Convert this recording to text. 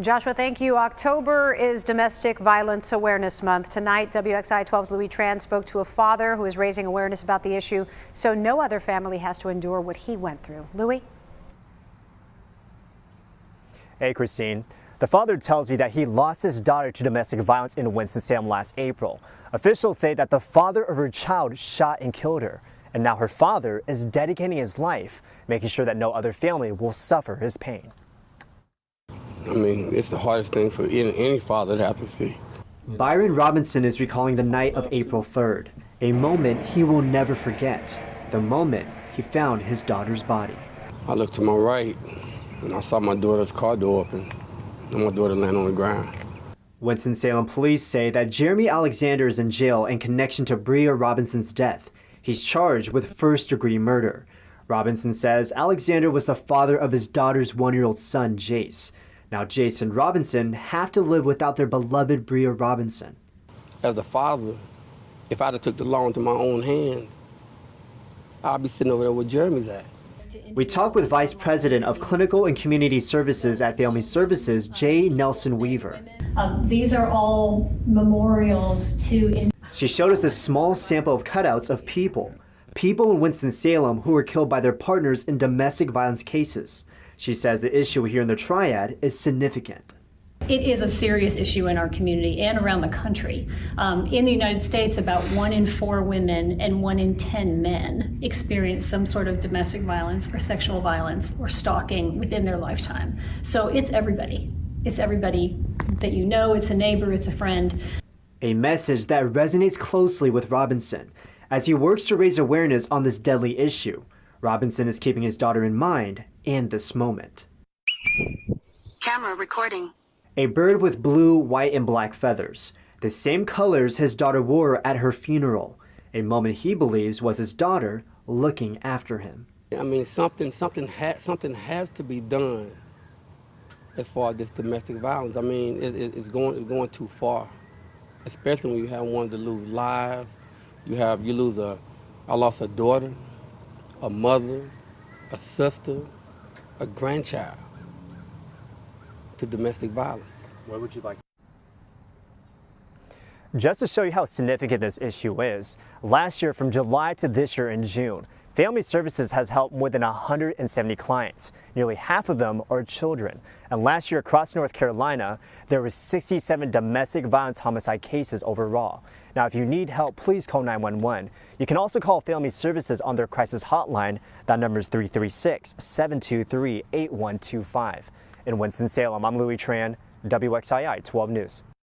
Joshua, thank you. October is Domestic Violence Awareness Month. Tonight, WXII 12's Louis Tran spoke to a father who is raising awareness about the issue so no other family has to endure what he went through. Louis? Hey, Christine. The father tells me that he lost his daughter to domestic violence in Winston-Salem last April. Officials say that the father of her child shot and killed her. And now her father is dedicating his life, making sure that no other family will suffer his pain. I mean, it's the hardest thing for any father to have to see. Byron Robinson is recalling the night of April 3rd, a moment he will never forget, the moment he found his daughter's body. I looked to my right, and I saw my daughter's car door open, and my daughter land on the ground. Winston-Salem police say that Jeremy Alexander is in jail in connection to Bria Robinson's death. He's charged with first-degree murder. Robinson says Alexander was the father of his daughter's one-year-old son, Jace. Now, Jace and Robinson have to live without their beloved Bria Robinson. As a father, if I'd have took the law into my own hands, I'd be sitting over there where Jeremy's at. We talked with Vice President of Clinical and Community Services at Family Services, J. Nelson Weaver. These are all memorials to... She showed us this small sample of cutouts of people in Winston-Salem who were killed by their partners in domestic violence cases. She says the issue here in the Triad is significant. It is a serious issue in our community and around the country. In the United States, about 1 in 4 women and 1 in 10 men experience some sort of domestic violence or sexual violence or stalking within their lifetime. So it's everybody. It's everybody that you know, it's a neighbor, it's a friend. A message that resonates closely with Robinson. As he works to raise awareness on this deadly issue, Robinson is keeping his daughter in mind and this moment. Camera recording. A bird with blue, white, and black feathers, the same colors his daughter wore at her funeral, a moment he believes was his daughter looking after him. I mean, something has to be done as far as this domestic violence. I mean, it's going too far, especially when you have one to lose lives. I lost a daughter, a mother, a sister, a grandchild to domestic violence. What would you like? Just to show you how significant this issue is, last year from July to this year in June, Family Services has helped more than 170 clients. Nearly half of them are children. And last year across North Carolina, there were 67 domestic violence homicide cases overall. Now, if you need help, please call 911. You can also call Family Services on their crisis hotline. That number is 336-723-8125. In Winston-Salem, I'm Louis Tran, WXII 12 News.